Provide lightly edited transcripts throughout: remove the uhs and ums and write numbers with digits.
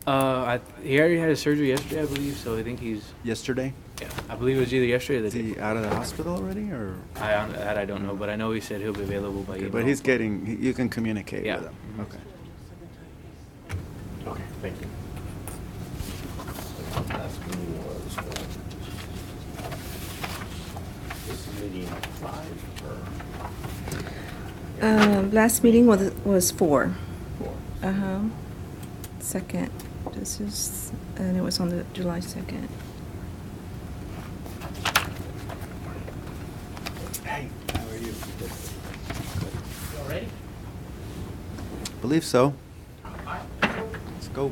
He already had his surgery yesterday, I believe, so I think he's, Yesterday? yeah, I believe it was either yesterday or the Is day he before. out of the hospital already, or? I don't know, but I know he said he'll be available by Okay, email. but he's getting, you can communicate Yeah. with him. Mhm. Okay. Okay, thank you. Last meeting was, this is meeting 5 or Last meeting was 4. 4? Uh-huh. Second. This is, and it was on the July 2nd. Hey, how are you? All ready? Believe so. Let's go.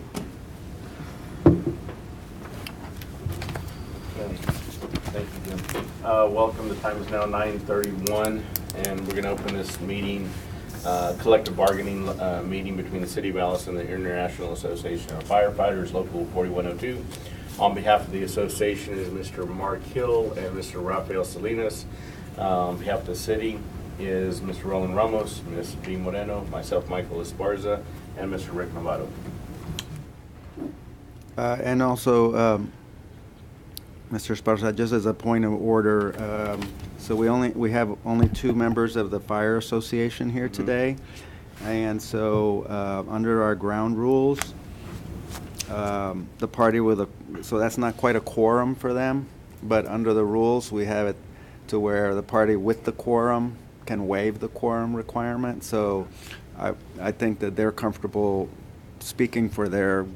Thank you, Jim. Welcome. The time is now 9:31, and we're going to open this meeting, collective bargaining meeting between the City of Alice and the International Association of Firefighters, Local 4102. On behalf of the association is Mr. Mark Hill and Mr. Rafael Salinas. On behalf of the city is Mr. Roland Ramos, Ms. Jean Moreno, myself, Michael Esparza, and Mr. Rick Novato. And also, Mr. Esparza, just as a point of order, so we have only 2 members of the Fire Association here today. And so, under our ground rules, the party so that's not quite a quorum for them, but under the rules, we have it to where the party with the quorum can waive the quorum requirement. So I think that they're comfortable speaking for their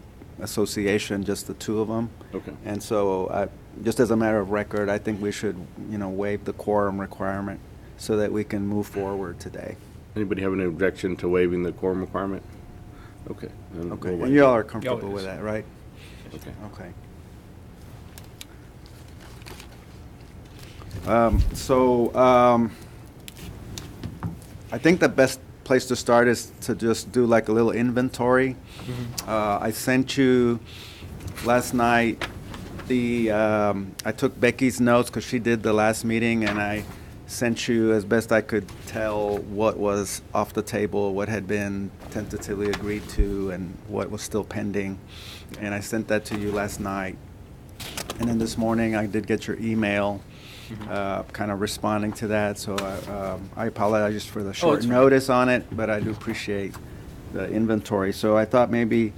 association, just the 2 of them. Okay. And so, just as a matter of record, I think we should, waive the quorum requirement so that we can move forward today. Anybody have any objection to waiving the quorum requirement? Okay. then Okay, we'll and waive you all it. are comfortable with yes. that, right? Okay. Okay. I think the best place to start is to just do like a little inventory. I sent you last night I took Becky's notes because she did the last meeting, and I sent you as best I could tell what was off the table, what had been tentatively agreed to, and what was still pending. And I sent that to you last night. And then this morning, I did get your email, kind of responding to that. So I apologize for the short it's fine. notice on it, but I do appreciate the inventory. So I thought maybe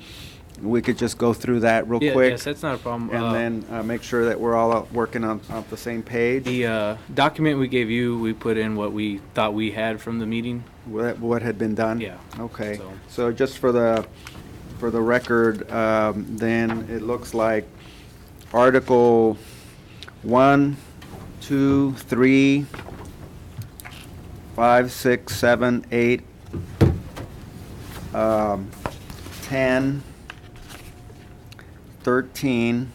we could just go through that real quick. Yes, that's not a problem. And then make sure that we're all working on the same page. The document we gave you, we put in what we thought we had from the meeting. What had been done? Yeah. Okay. So- So just for the record, then it looks like Article 1, 2, 3, 5, 6, 7, 8, 10, 13.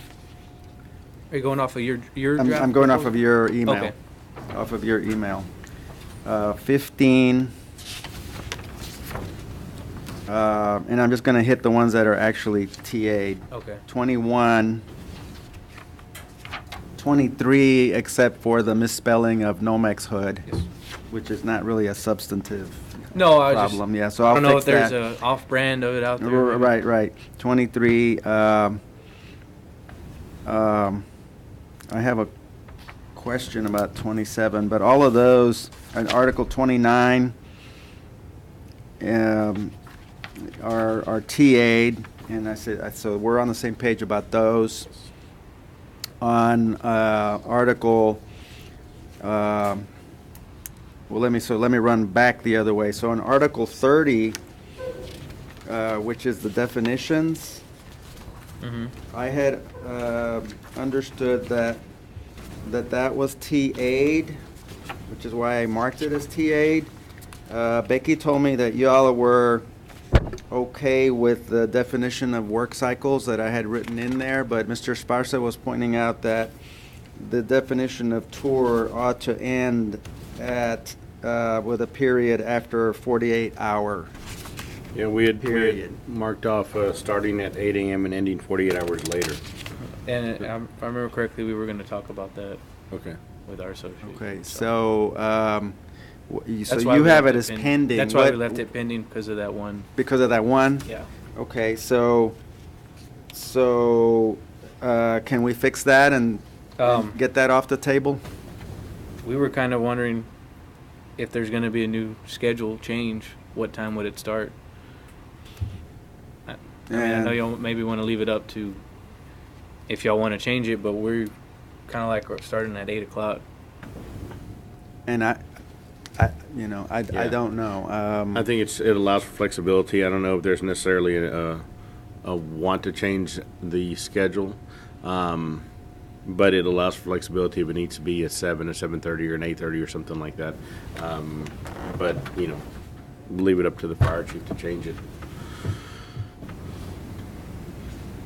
Are you going off of your draft? I'm going off of proposal? your email. Okay. Off of your email. 15. And I'm just going to hit the ones that are actually TA'd. Okay. 21. 23, except for the misspelling of Nomex Hood, Yes. which is not really a substantive No, I just, problem. Yeah, so I I'll don't know fix if there's that. a off-brand of it out there. Right, right. 23. I have a question about 27, but all of those, and Article 29 are TA'd, and I said, so we're on the same page about those. On Article, well, let me run back the other way. So on Article 30, which is the definitions, I had understood that was TA'd, which is why I marked it as TA'd. Becky told me that y'all were okay with the definition of work cycles that I had written in there, but Mr. Esparza was pointing out that the definition of tour ought to end at with a period after 48-hour. Yeah, we had Period. marked off starting at 8 a.m. and ending 48 hours later. And if I remember correctly, we were going to talk about that Okay. with our association. Okay, so That's why you we have left it as pending. pending. That's why we What- left it pending, because of that one. Because of that one? Yeah. Okay, so So, can we fix that and get that off the table? We were kind of wondering if there's going to be a new schedule change, what time would it start? I mean, I know And- y'all maybe want to leave it up to if y'all want to change it, but we're kind of like we're starting at 8 o'clock. And I Yeah. don't know. I think it allows for flexibility. I don't know if there's necessarily a want to change the schedule, but it allows for flexibility if it needs to be a 7, a 7:30, or an 8:30 or something like that. But, leave it up to the fire chief to change it.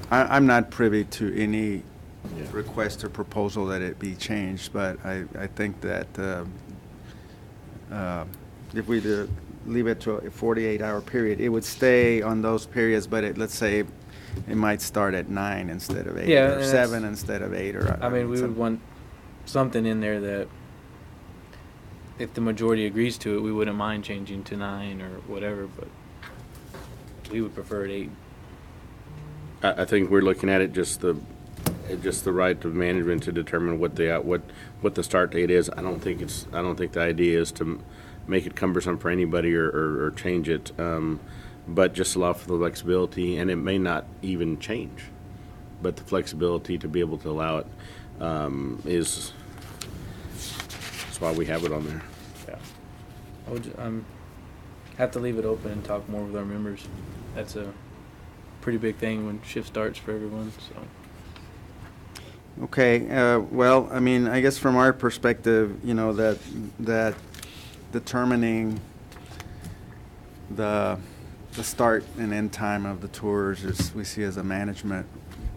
I'm not privy to any Yeah. request or proposal that it be changed, but I think that if we leave it to a 48-hour period, it would stay on those periods, but let's say it might start at 9 instead of 8, Yeah, or and 7 instead of 8, or. I mean, we would want something in there that if the majority agrees to it, we wouldn't mind changing to 9 or whatever, but we would prefer it 8. I think we're looking at it just the right of management to determine what the start date is. I don't think the idea is to make it cumbersome for anybody or change it, but just allow for the flexibility, and it may not even change, but the flexibility to be able to allow it is that's why we have it on there. Yeah. I would have to leave it open and talk more with our members. That's a pretty big thing when shift starts for everyone, so. Okay, well, I mean, I guess from our perspective, that determining the start and end time of the tours we see as a management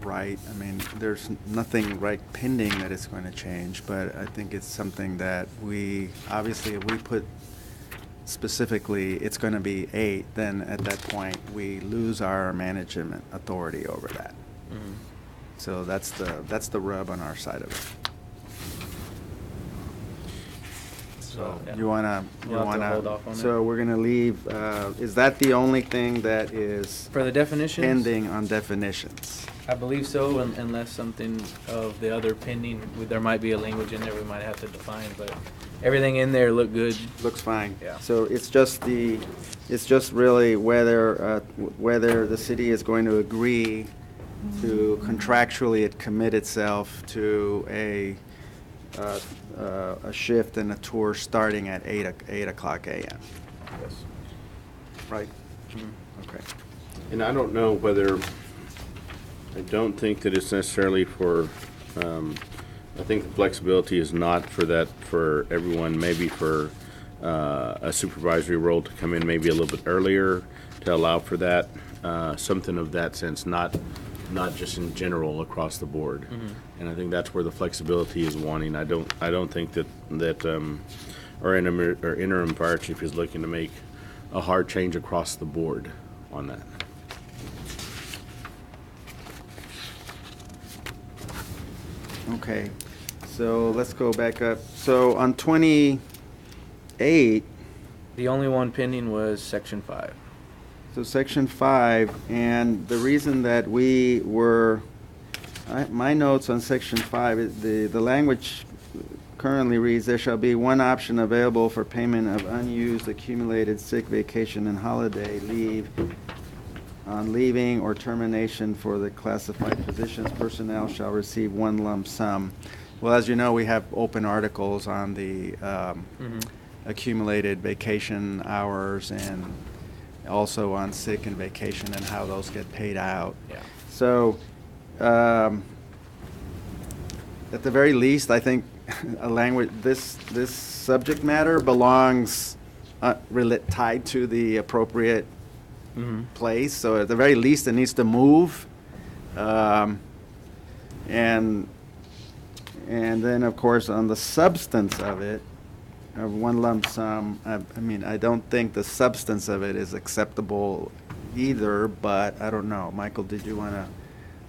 right. I mean, there's nothing right pending that it's going to change, but I think it's something that obviously, if we put specifically it's going to be 8, then at that point we lose our management authority over that. Mhm. So that's the rub on our side of it. So yeah. you wanna We'll have to hold off on so it. we're gonna leave. Is that the only thing that is For the definitions? pending on definitions? I believe so, unless something of the other pending, there might be a language in there we might have to define, but everything in there looked good. Looks fine. Yeah. So it's just really whether the city is going to agree to contractually commit itself to a shift and a tour starting at 8 o'clock a.m. Yes. Right? Mhm. Okay. And I don't know whether, I don't think that it's necessarily for, I think the flexibility is not for everyone, maybe for a supervisory role to come in maybe a little bit earlier to allow for that, something of that sense, not just in general across the board. Mhm. And I think that's where the flexibility is wanting. I don't think that our interim fire chief is looking to make a hard change across the board on that. Okay, so let's go back up. So on 28, The only one pending was section 5. so section 5, and the reason that my notes on section 5, the language currently reads, there shall be one option available for payment of unused accumulated sick, vacation, and holiday leave on leaving or termination for the classified positions. Personnel shall receive one lump sum. Well, as you know, we have open articles on the Mhm. accumulated vacation hours and also on sick and vacation and how those get paid out. Yeah. So, at the very least, I think a language, this subject matter belongs tied to the appropriate Mhm. place. So at the very least, it needs to move. And then, of course, on the substance of it, of one lump sum, I mean, I don't think the substance of it is acceptable either, but I don't know. Michael, did you want to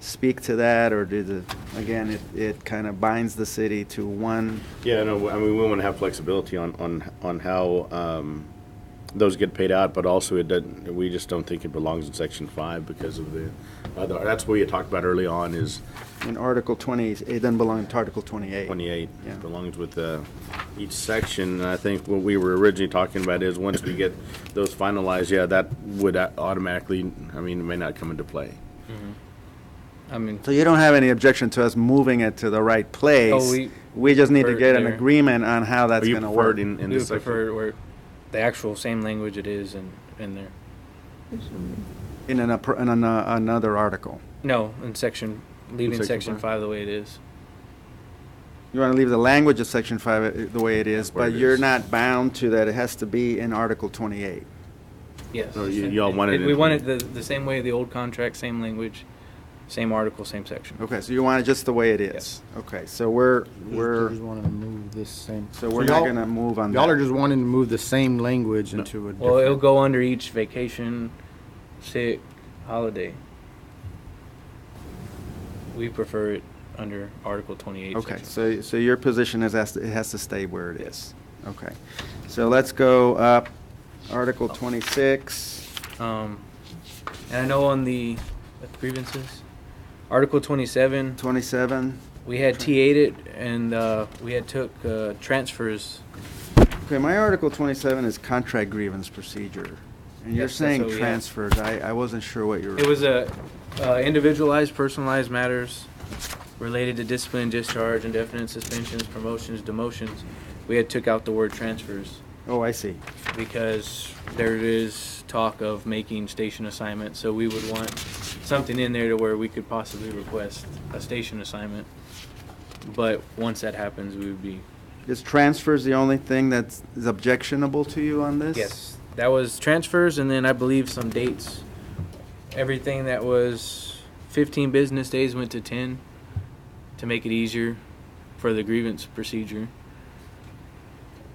speak to that, or again, it kind of binds the city to one? Yeah, no, I mean, we want to have flexibility on how those get paid out, but also it doesn't, we just don't think it belongs in section 5 because of the other, that's what we had talked about early on is In Article 20, it doesn't belong to Article 28. 28 Yeah. belongs with each section. And I think what we were originally talking about is once we get those finalized, yeah, that would automatically, I mean, it may not come into play. I mean, So you don't have any objection to us moving it to the right place? Oh, We just need to prefer get an there. agreement on how that's Are you going to preferred work. in we this would section? prefer where the actual same language it is in there. In another article. No, in section, leaving section section five? 5 the way it is. You want to leave the language of Section 5 the way it is, That's where but it you're is. not bound to that. It has to be in Article 28. Yes. No, y'all wanted We it- want it the same way, the old contract, same language, same article, same section. Okay, so you want it just the way it is? Yes. Okay, so we're just wanting to move this same. so we're not y'all- going to move on that. Y'all are just wanting to move the same language into a different. Well, it'll go under each vacation, sick, holiday. We prefer it under Article 28. Okay, section. so your position is it has to stay where it is? Okay. So let's go up, Article 26. And I know on the grievances, Article 27, 27. we had T8'd it, and we had took transfers. Okay, my Article 27 is contract grievance procedure. And you're Yes, that's saying what we have. transfers. I wasn't sure what you were. It was a individualized, personalized matters related to discipline, discharge, indefinite suspensions, promotions, demotions. We had took out the word transfers Oh, I see. because there is talk of making station assignments, so we would want something in there to where we could possibly request a station assignment. But once that happens, we would be, Is transfers the only thing that's is objectionable to you on this? yes, that was transfers, and then I believe some dates. Everything that was 15 business days went to 10 to make it easier for the grievance procedure.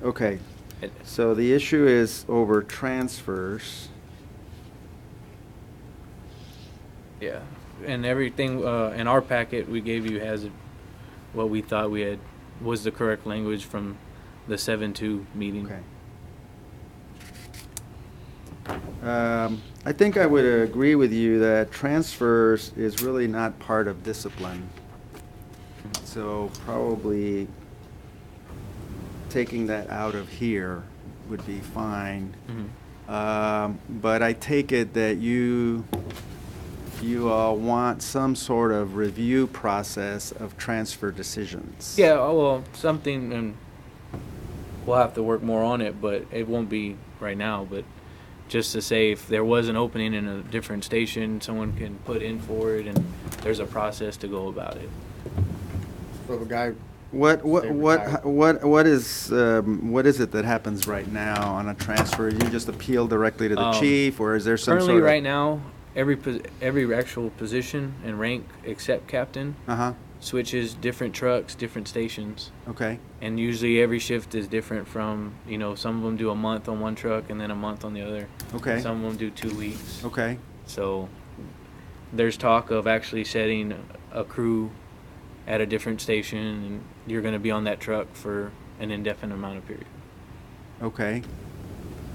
Okay, It- so the issue is over transfers. Yeah, and everything in our packet we gave you has what we thought we had was the correct language from the 7-2 meeting. Okay. I think I would agree with you that transfers is really not part of discipline. So probably taking that out of here would be fine. Mhm. But I take it that you all want some sort of review process of transfer decisions. Yeah, well, something, and we'll have to work more on it, but it won't be right now. But just to say, if there was an opening in a different station, someone can put in for it, and there's a process to go about it. So the guy, What Stay retired. what is it that happens right now on a transfer? You just appeal directly to the chief, or is there some Currently, sort of right now, every actual position and rank except captain Uh-huh. switches different trucks, different stations. Okay. And usually every shift is different from, some of them do a month on one truck and then a month on the other. Okay. Some of them do 2 weeks. Okay. So there's talk of actually setting a crew at a different station, and you're going to be on that truck for an indefinite amount of period. Okay.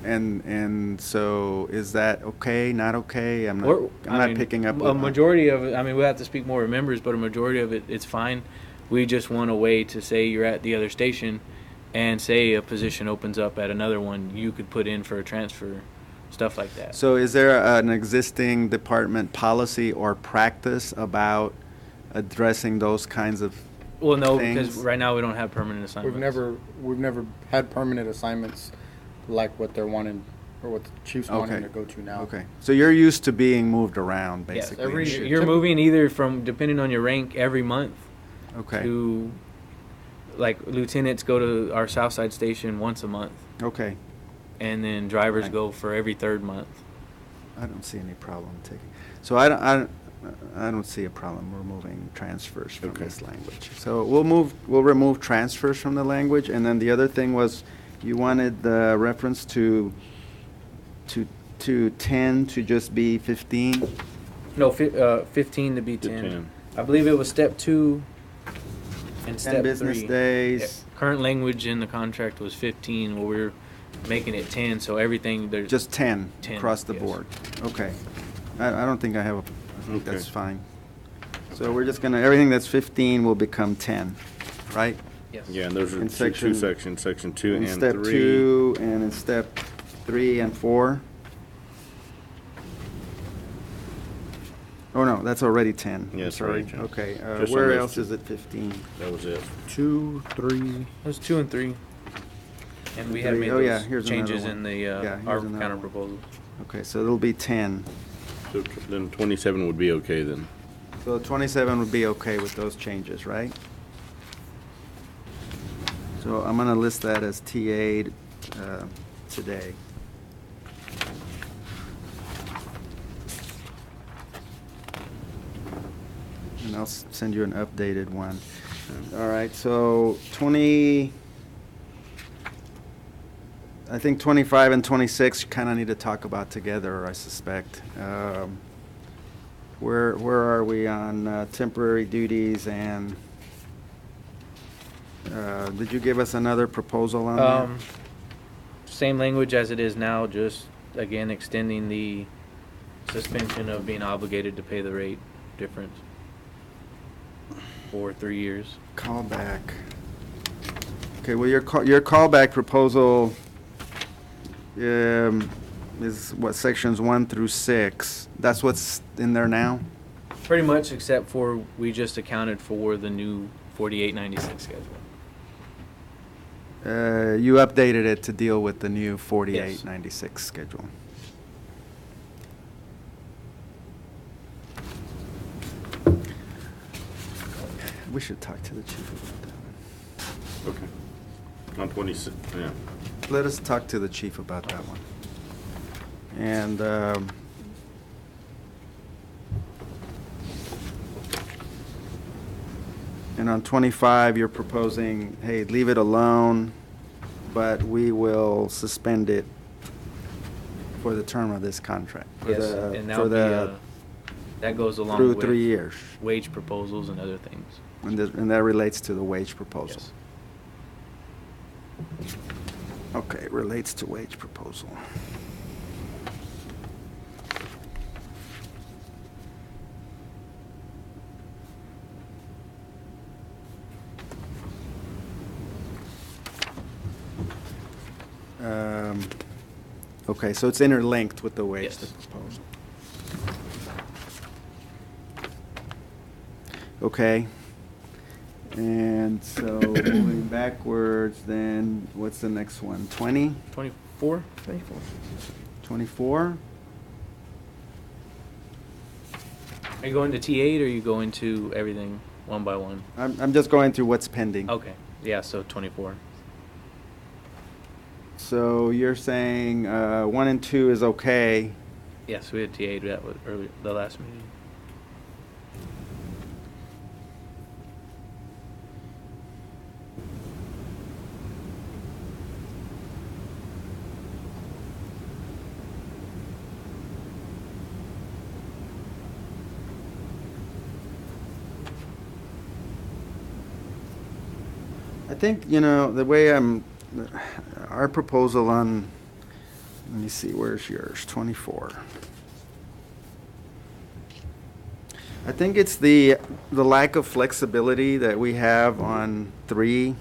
And so is that okay? Not okay? I'm Or- not picking up. a majority of it. I mean, we'll have to speak more with members, but a majority of it, it's fine. We just want a way to say you're at the other station, and say a position opens up at another one, you could put in for a transfer, stuff like that. So is there an existing department policy or practice about addressing those kinds of? Well, no, because things? right now we don't have permanent assignments. we've never had permanent assignments like what they're wanting, or what the chief's wanting Okay. to go to now. Okay. So you're used to being moved around, Yes, basically. you're moving either from, depending on your rank, every month Okay. to, like, lieutenants go to our Southside station once a month, Okay. and then drivers Right. go for every third month. I don't see any problem taking. So I don't see a problem removing transfers from Okay. this language. So we'll remove transfers from the language, and then the other thing was you wanted the reference to 10 to just be 15. No, 15 to be 10. 10. I believe it was step 2 and 10 step 3. business days. Yeah, current language in the contract was 15. Well, we're making it 10, so everything there's Just 10 10, across the yes. board? Okay. I don't think I have a, I think Okay. that's fine. So we're just gonna, everything that's 15 will become 10, right? Yes. Yeah, and those are In two sections, section 2 In and step 3. 2 and in step 3 and 4? Oh, no, that's already 10. Yeah, I'm it's already sorry. 10. Okay, Just on where those else two. is it 15? That was it. 2, 3. There's 2 and 3. And we have Three. made Oh, yeah, those here's another changes one. in the Yeah, here's our another counter one. proposals. Okay, so it'll be 10. So then 27 would be okay then. So 27 would be okay with those changes, right? So I'm gonna list that as TA'd today. And I'll send you an updated one. All right, so 20, I think 25 and 26 you kind of need to talk about together, I suspect. Where are we on temporary duties and, did you give us another proposal on that? Same language as it is now, just again extending the suspension of being obligated to pay the rate difference for 3 years. Callback. Okay, well, your callback proposal is what, sections 1 through 6? That's what's in there now? Pretty much, except for we just accounted for the new 4896 schedule. You updated it to deal with the new 4896 schedule. We should talk to the chief about that one. Okay. On 26, yeah. Let us talk to the chief about that one. And, and on 25, you're proposing, hey, leave it alone, but we will suspend it for the term of this contract. For Yes, the- and for the that goes along through with 3 years. wage proposals and other things. And that relates to the wage proposal. Yes. Okay, relates to wage proposal. Okay, so it's interlinked with the wage Yes. proposal. Okay. And so moving backwards, then what's the next one? 20? 24? 24. 24? Are you going to T8 or are you going to everything one by one? I'm just going through what's pending. Okay, yeah, so 24. So you're saying 1 and 2 is okay. Yes, we had T8 that was early, the last meeting. I think, you know, the way our proposal on, let me see, where's yours? 24. I think it's the lack of flexibility that we have on 3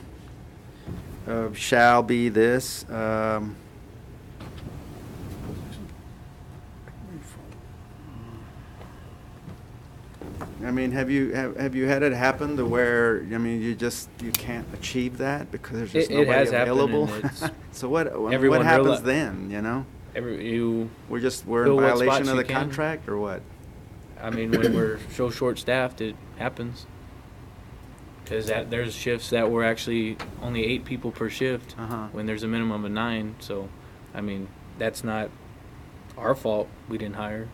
of shall be this. I mean, have you had it happen to where, I mean, you can't achieve that because there's just It nobody has happened, available? and it's- So what, I mean, everyone what happens reali- then, you know? We're We're in Fill what violation spots of you the can. contract or what? I mean, when we're so short-staffed, it happens. Because there's shifts that were actually only 8 people per shift Uh-huh. when there's a minimum of 9. So, I mean, that's not our fault. We didn't hire.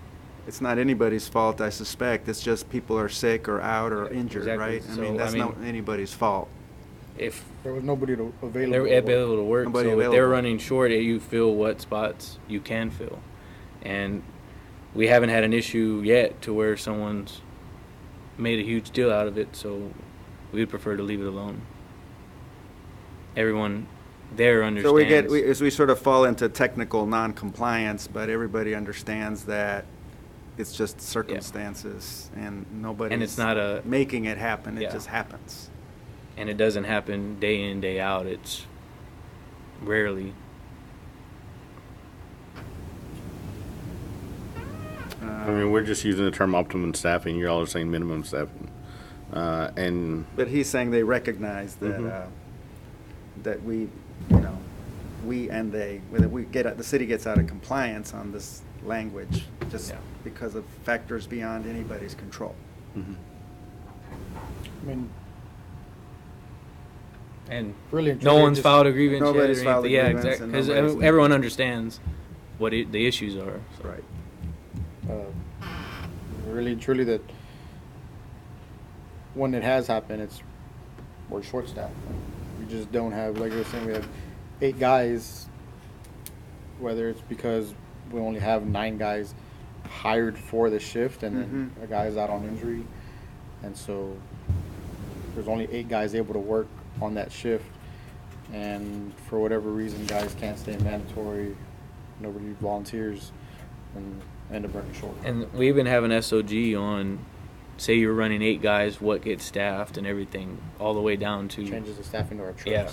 It's not anybody's fault, I suspect. It's just people are sick or out or injured, Exactly. right? I So, mean, I that's mean- not anybody's fault. If There was nobody available. they're able to work, Nobody so if they're available. running short, you fill what spots you can fill. And we haven't had an issue yet to where someone's made a huge deal out of it, so we'd prefer to leave it alone. Everyone their So understands. we sort of fall into technical non-compliance, but everybody understands that it's just circumstances and nobody's And it's not a- making it happen. It Yeah. just happens. And it doesn't happen day in, day out. It's rarely. I mean, we're just using the term optimum staffing. You all are saying minimum staffing. And But he's saying they recognize that, Mhm. that we, you know, we and they, whether the city gets out of compliance on this language just Yeah. because of factors beyond anybody's control. mhm. I mean, And really and no truly one's just- filed a grievance Nobody's yet. filed a Yeah, grievance exactly. and Because nobody's- everyone understands what the issues are. So. Right. Really and truly that when it has happened, we're short-staffed. We just don't have, like you were saying, we have 8 guys, whether it's because we only have 9 guys hired for the shift and then Mhm. a guy's out on injury. And so there's only 8 guys able to work on that shift. And for whatever reason, guys can't stay mandatory, nobody volunteers, and end up running short. And we even have an SOG on, say you're running 8 guys, what gets staffed and everything, all the way down to. Changes the staffing to our trucks. Yeah.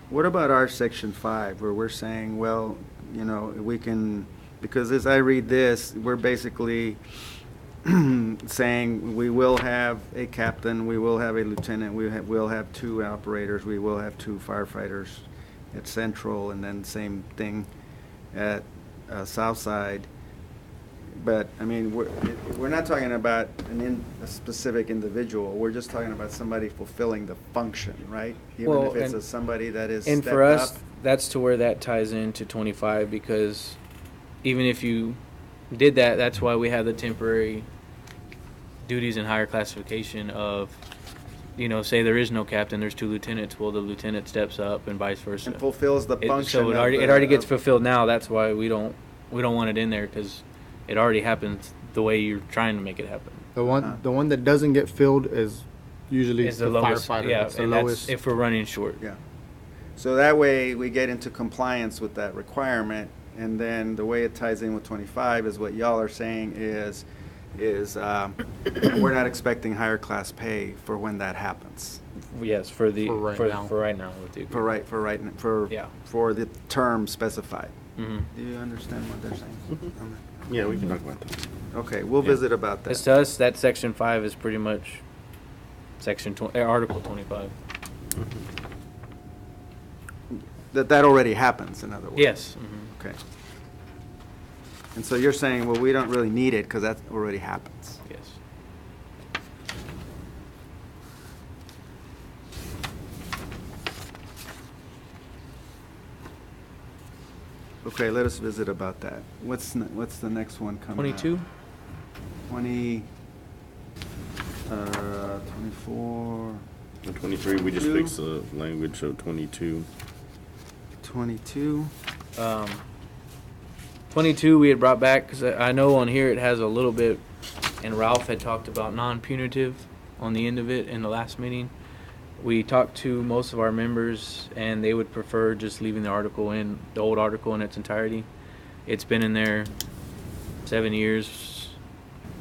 What about our section 5, where we're saying, well, you know, we can, because as I read this, we're basically saying we will have a captain, we will have a lieutenant, we'll have 2 operators, we will have 2 firefighters at Central, and then same thing at South Side. But, I mean, we're not talking about a specific individual. We're just talking about somebody fulfilling the function, right? Even Well, if it's and- somebody that is And stepped for us, up. that's to where that ties into 25, because even if you did that, that's why we have the temporary duties and higher classification of, you know, say there is no captain, there's 2 lieutenants, well, the lieutenant steps up and vice versa. And fulfills the function. So it of already gets of- fulfilled now. That's why we don't want it in there, because it already happens the way you're trying to make it happen. The one that doesn't get filled is usually It's the lowest, firefighter. yeah, It's the and that's lowest. if we're running short. Yeah. So that way, we get into compliance with that requirement, and then the way it ties in with 25 is what y'all are saying is we're not expecting higher class pay for when that happens. Yes, for the For right now. for right now with the For Yeah. the term specified. hmm Do you understand what they're saying? Yeah, we can talk about that. Okay, we'll Yeah. visit about that. As to us, that section 5 is pretty much Article 25. That already happens, in other words. Yes. Mhm. Okay. And so you're saying, well, we don't really need it because that already happens. Yes. Okay, let us visit about that. What's the next one coming up? 22. 24, And 23, we just Two. fixed the language of 22. 22. 22 we had brought back, because I know on here it has a little bit, and Ralph had talked about non-punitive on the end of it in the last meeting. We talked to most of our members, and they would prefer just leaving the old article in its entirety. It's been in there 7 years,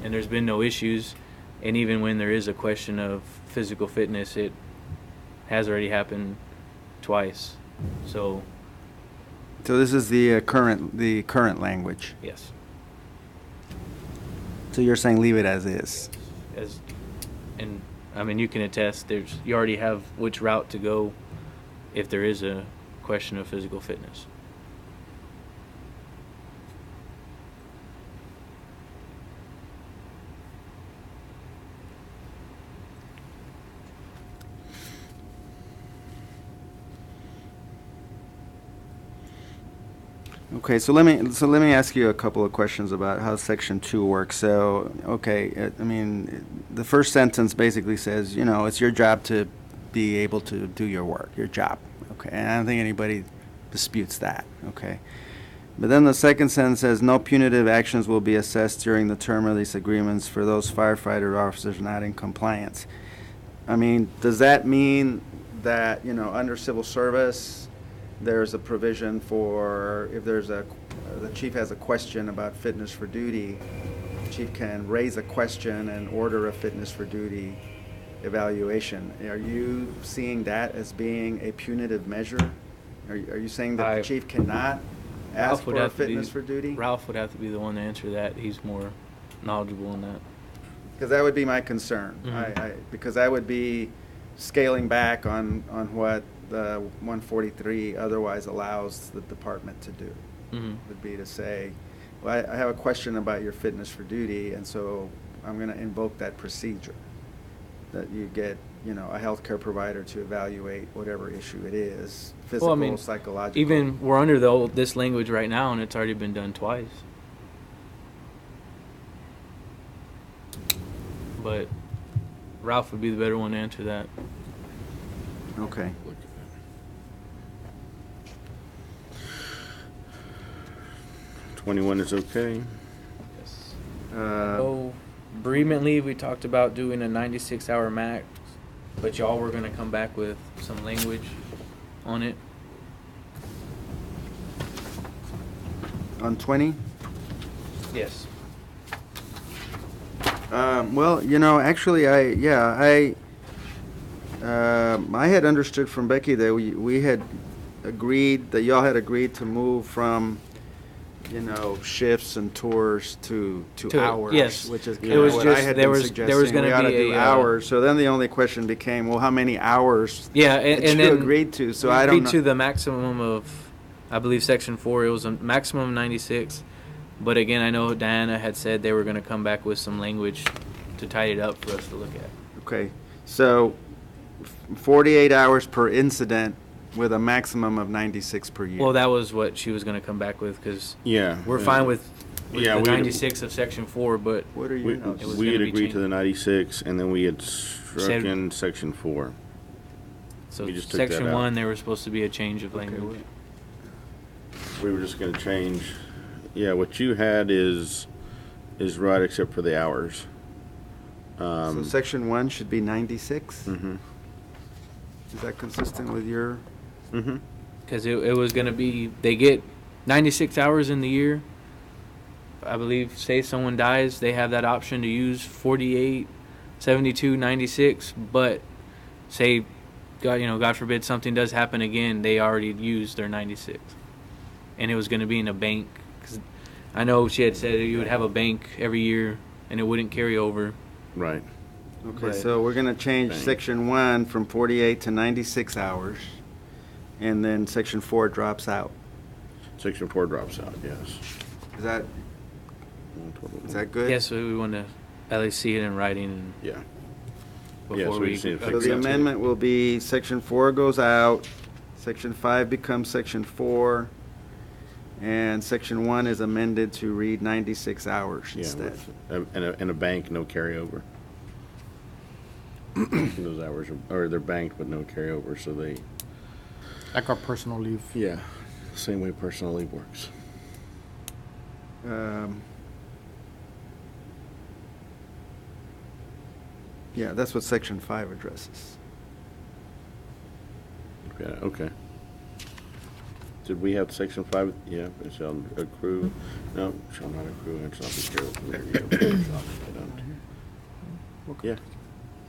and there's been no issues. And even when there is a question of physical fitness, it has already happened twice. So, So this is the current language. yes. So you're saying leave it as is. And I mean, you can attest, you already have which route to go if there is a question of physical fitness. Okay, so let me ask you a couple of questions about how Section 2 works. So, okay, I mean, the first sentence basically says, you know, it's your job to be able to do your work, your job. Okay, and I don't think anybody disputes that. Okay, but then the second sentence says, no punitive actions will be assessed during the term of these agreements for those firefighter officers not in compliance. I mean, does that mean that, under civil service, there's a provision for if the chief has a question about fitness for duty, the chief can raise a question and order a fitness for duty evaluation. Are you seeing that as being a punitive measure? Are you saying that the chief cannot ask for a fitness for duty? Ralph would have to be the one to answer that. He's more knowledgeable in that. Because that would be my concern. Because I would be scaling back on what the 143 otherwise allows the department to do. Would be to say, well, I have a question about your fitness for duty, and so I'm going to invoke that procedure. That you get, a healthcare provider to evaluate whatever issue it is, physical, psychological. Even we're under this language right now, and it's already been done twice. But Ralph would be the better one to answer that. Okay. 21 is okay. Yes. Bereavement leave, we talked about doing a 96-hour max, but y'all were going to come back with some language on it. On 20? Yes. Well, actually, I had understood from Becky that we had agreed, that y'all had agreed to move from, shifts and tours to hours. Yes. Which is It was what just, I had there been was suggesting. going We to ought to be do hours. So then the only question became, well, how many hours yeah, that and you then agreed to? So I don't know. to the maximum of, I believe, Section 4, it was a maximum of 96. But again, I know Diana had said they were going to come back with some language to tidy it up for us to look at. Okay, so 48 hours per incident with a maximum of 96 per year. Well, that was what she was going to come back with, because we're fine with the 96 of Section 4, but What are your notes? was We gonna had be agreed to changed. the 96, and then we had struck in Section 4. so we just took Section that out. 1, there was supposed to be a change of language. We were just going to change. Yeah, what you had is right, except for the hours. So section 1 should be 96? Mm-hmm. Is that consistent with your? Mm-hmm. Because it was going to be, they get 96 hours in the year. I believe, say someone dies, they have that option to use 48, 72, 96, but say, God forbid something does happen again, they already used their 96. And it was going to be in a bank. 'Cause I know she had said you would have a bank every year and it wouldn't carry over. Right. Okay, Right. so we're going to change Thanks. section 1 from 48 to 96 hours, and then section 4 drops out. Section 4 drops out, yes. Is that good? Yes, we want to at least see it in writing and Yeah. before Yeah, so we we. just need to So fix the that. amendment will be section 4 goes out, section 5 becomes section 4, and section 1 is amended to read 96 hours Yeah, instead. and a bank, no carryover. Those hours are they're banked but no carryover, so they. Like our personal leave. Yeah, same way personal leave works. Yeah, that's what section 5 addresses. Yeah, okay. Did we have section 5? Yeah, it shall accrue. No, shall not accrue and shall be carried. Yeah.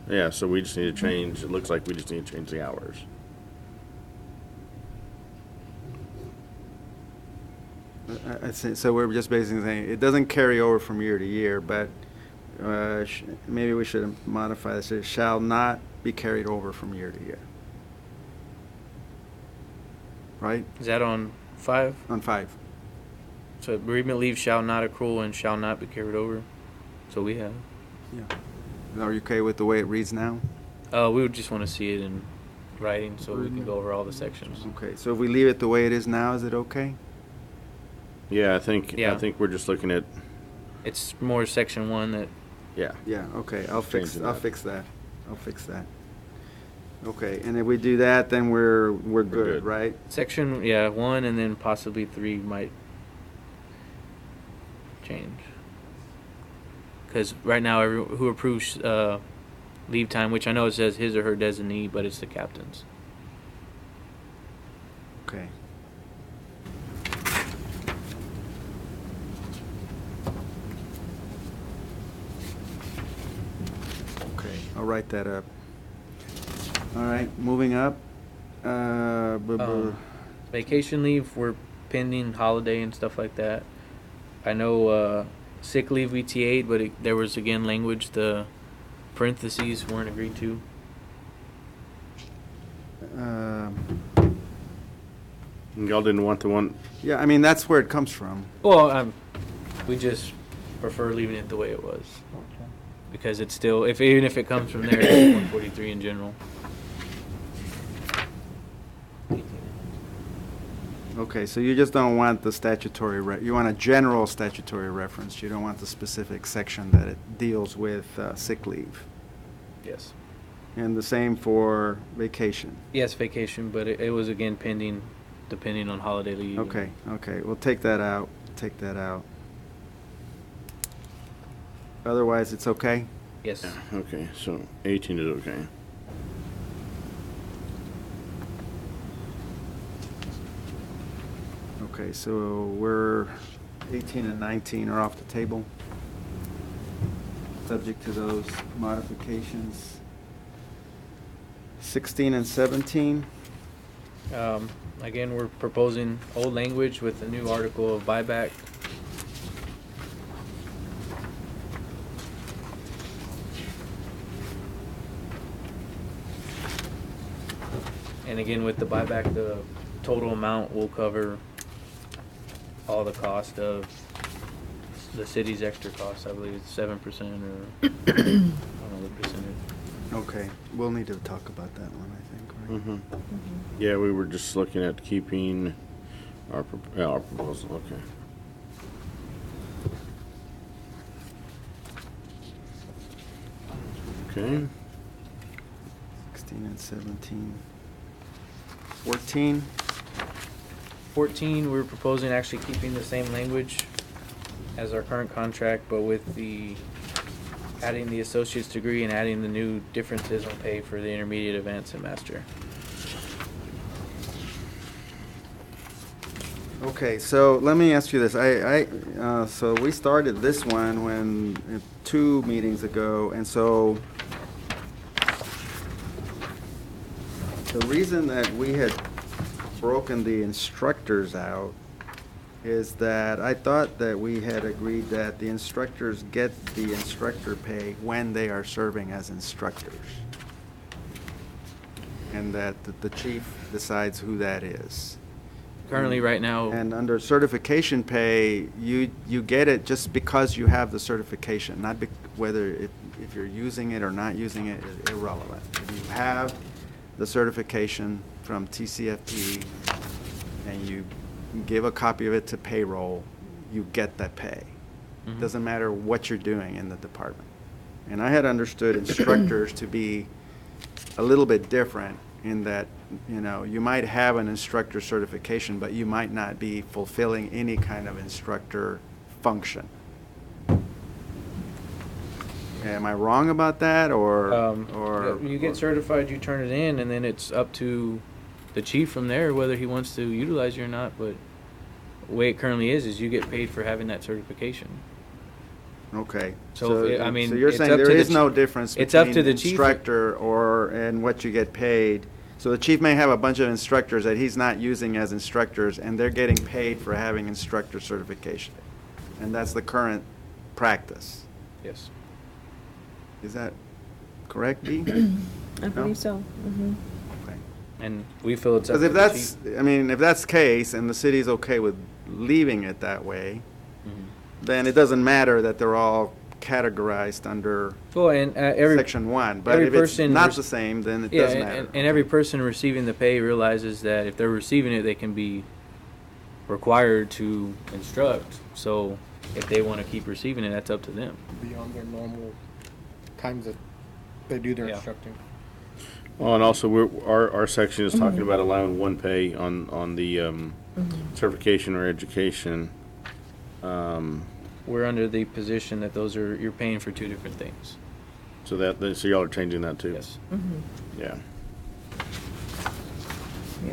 Yeah, so we just need to change, it looks like we just need to change the hours. I see. So we're just basically saying it doesn't carry over from year to year, but maybe we should modify this. It shall not be carried over from year to year. Right? Is that on 5? On 5. So bereavement leave shall not accrue and shall not be carried over. So we have. Yeah. Are you okay with the way it reads now? We would just want to see it in writing so we can go over all the sections. Okay, so if we leave it the way it is now, is it okay? Yeah, I think Yeah. we're just looking at, It's more Section 1 that. yeah. Yeah, okay, I'll fix Changing that. I'll fix that. Okay, and if we do that, then we're good, good. right? Section, 1 and then possibly 3 might change. Because right now, who approves leave time, which I know it says his or her designee, but it's the captain's. Okay. Okay, I'll write that up. All right, moving up. Vacation leave, we're pending holiday and stuff like that. I know sick leave we TA'd, but there was again language, the parentheses weren't agreed to. Y'all didn't want the one, Yeah, I mean, that's where it comes from. Well, we just prefer leaving it the way it was. Because it's still, even if it comes from there, it's 143 in general. Okay, so you just don't want the statutory, you want a general statutory reference. You don't want the specific section that it deals with sick leave. Yes. And the same for vacation. Yes, vacation, but it was again pending, depending on holiday leave. Okay, okay, we'll take that out, take that out. Otherwise, it's okay? Yes. okay, so 18 is okay. Okay, so we're 18 and 19 are off the table, subject to those modifications. 16 and 17, Again, we're proposing old language with a new article of buyback. And again, with the buyback, the total amount will cover all the cost of the city's extra costs. I believe it's 7% or I don't know the percentage. okay, we'll need to talk about that one, I think, right? Mm-hmm. Yeah, we were just looking at keeping our proposal, okay. Okay, 16 and 17. 14, 14, we're proposing actually keeping the same language as our current contract, but with the adding the associate's degree and adding the new differences on pay for the intermediate, advanced, and master. okay, so let me ask you this. So we started this one 2 meetings ago, and so the reason that we had broken the instructors out is that I thought that we had agreed that the instructors get the instructor pay when they are serving as instructors. And that the chief decides who that is. Currently, right now, And under certification pay, you get it just because you have the certification, not whether if you're using it or not using it is irrelevant. If you have the certification from TCFP and you give a copy of it to payroll, you get that pay. Mhm. Doesn't matter what you're doing in the department. And I had understood instructors to be a little bit different in that, you might have an instructor certification, but you might not be fulfilling any kind of instructor function. Am I wrong about that, or? you get certified, you turn it in, and then it's up to the chief from there whether he wants to utilize you or not. But the way it currently is you get paid for having that certification. Okay. So, I mean, So you're it's saying up to there the is no chi- difference it's up between to the chief. instructor and what you get paid. So the chief may have a bunch of instructors that he's not using as instructors, and they're getting paid for having instructor certification. And that's the current practice. Yes. Is that correct, Dee? I believe so. Mm-hmm. Okay. And we feel it's up Because to if the that's, chief. I mean, if that's the case, and the city's okay with leaving it that way, Mhm. then it doesn't matter that they're all categorized under Well, and every Section 1. But every if it's person not rec- the same, then it yeah, does matter. and every person receiving the pay realizes that if they're receiving it, they can be required to instruct. So if they want to keep receiving it, that's up to them. Beyond their normal times that they do their Yeah. instructing. well, and also our section is talking about allowing one pay on the certification or education. We're under the position that you're paying for two different things. So so y'all are changing that too? Yes. Mm-hmm. Yeah. Yeah.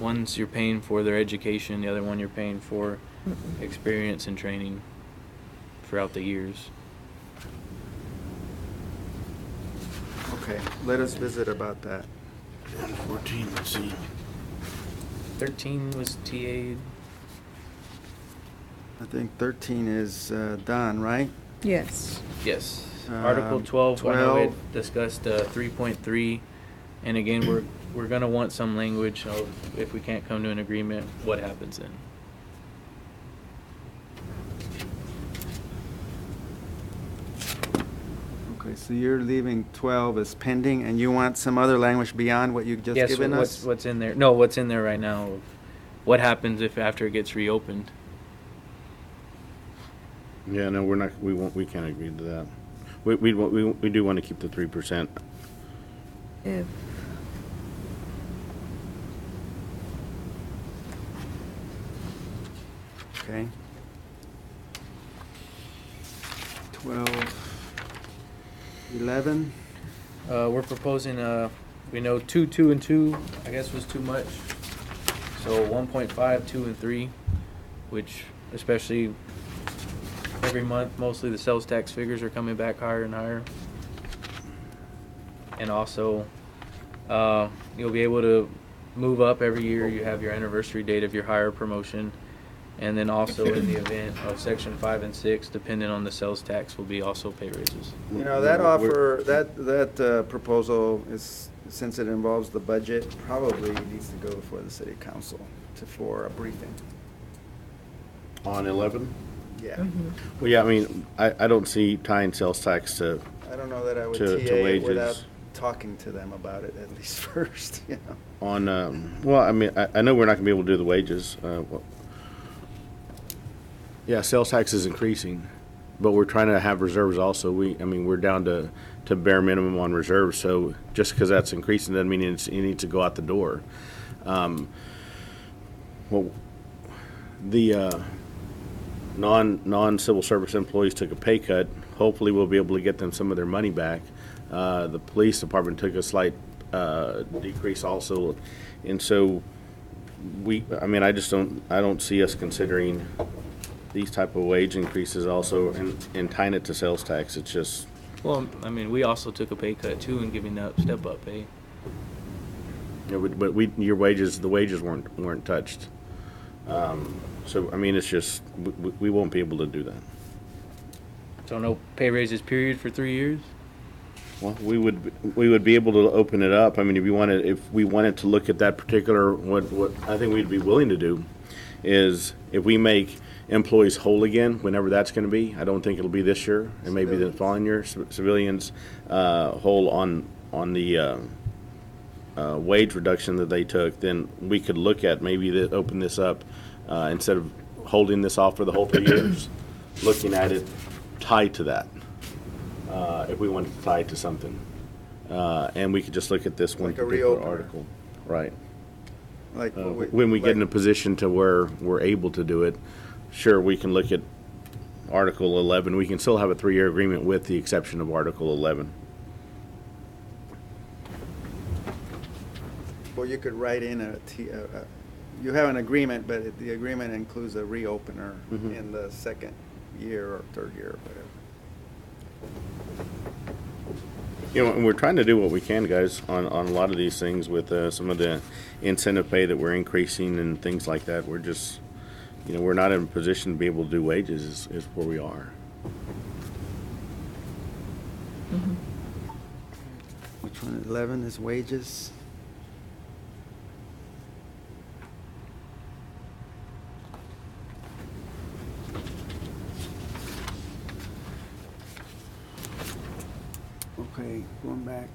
One's you're paying for their education, the other one you're paying for experience and training throughout the years. Okay, let us visit about that. And 14, let's see. 13 was TA'd. I think 13 is done, right? Yes. Yes. Article 12, I know we discussed 3.3, and again, we're gonna want some language of if we can't come to an agreement, what happens then? Okay, so you're leaving 12 as pending, and you want some other language beyond what you've just Yes, given us? what's in there? No, what's in there right now? What happens if after it gets reopened? Yeah, no, we're not, we can't agree to that. We do want to keep the 3%. If, Okay. 12, 11. We're proposing, we know 2, 2, and 2, I guess was too much. So 1.5, 2, and 3, which especially every month, mostly the sales tax figures are coming back higher and higher. And also, you'll be able to move up every year. You have your anniversary date of your hire promotion. And then also in the event of section 5 and 6, depending on the sales tax, will be also pay raises. You know, that offer, that proposal is, since it involves the budget, probably needs to go before the city council for a briefing. On 11? Yeah. Well, yeah, I mean, I don't see tying sales tax to, I don't know that I would To TA it wages. without talking to them about it at least first, you know. well, I mean, I know we're not going to be able to do the wages. Yeah, sales tax is increasing, but we're trying to have reserves also. I mean, we're down to bare minimum on reserves, so just because that's increasing doesn't mean it needs to go out the door. Well, the non-civil service employees took a pay cut. Hopefully, we'll be able to get them some of their money back. The police department took a slight decrease also, and so I mean, I don't see us considering these type of wage increases also and tying it to sales tax. It's just, Well, I mean, we also took a pay cut too and giving up step-up pay. you know, but the wages weren't touched. So I mean, it's just we won't be able to do that. So no pay raises period for 3 years? Well, we would be able to open it up. I mean, if we wanted to look at that particular, what I think we'd be willing to do is if we make employees whole again, whenever that's going to be. I don't think it'll be this year. It may be the following year. Civilians whole on the wage reduction that they took. Then we could look at maybe open this up instead of holding this off for the whole 3 years, looking at it tied to that. If we wanted to tie it to something, and we could just look at this one Like a particular reopener. article, right? Like When we get in a position to where we're able to do it, sure, we can look at Article 11. We can still have a 3-year agreement with the exception of Article 11. Well, you could write in you have an agreement, but the agreement includes a reopener in the second year or third year or whatever. You know, and we're trying to do what we can, guys, on a lot of these things with some of the incentive pay that we're increasing and things like that. We're just, you know, we're not in a position to be able to do wages is where we are. Which one? 11 is wages. Okay, going back.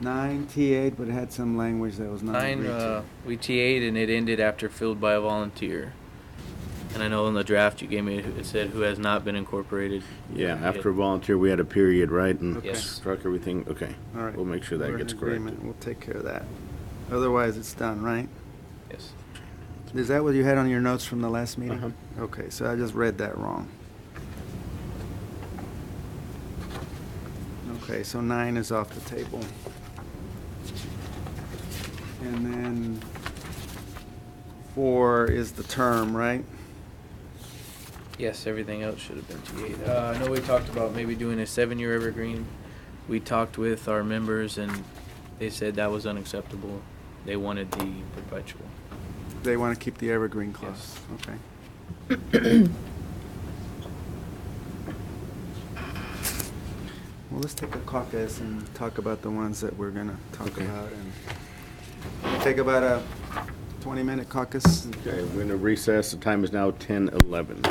9 T8, but it had some language that was not 9, agreed to. we TA'd and it ended after filled by a volunteer. And I know in the draft you gave me, it said who has not been incorporated. Yeah, after a volunteer, we had a period, right? And Yes. struck everything. Okay. All right. We'll make sure that We're in gets corrected. agreement. We'll take care of that. Otherwise, it's done, right? Yes. Is that what you had on your notes from the last meeting? Uh-huh. Okay, so I just read that wrong. Okay, so 9 is off the table. And then 4 is the term, right? Yes, everything else should have been T8. I know we talked about maybe doing a 7-year evergreen. We talked with our members and they said that was unacceptable. They wanted the perpetual. They want to keep the evergreen clause. Yes. Okay. Well, let's take a caucus and talk about the ones that we're gonna talk Okay. about, and take about a 20-minute caucus. Okay, we're going to recess. The time is now 10:11.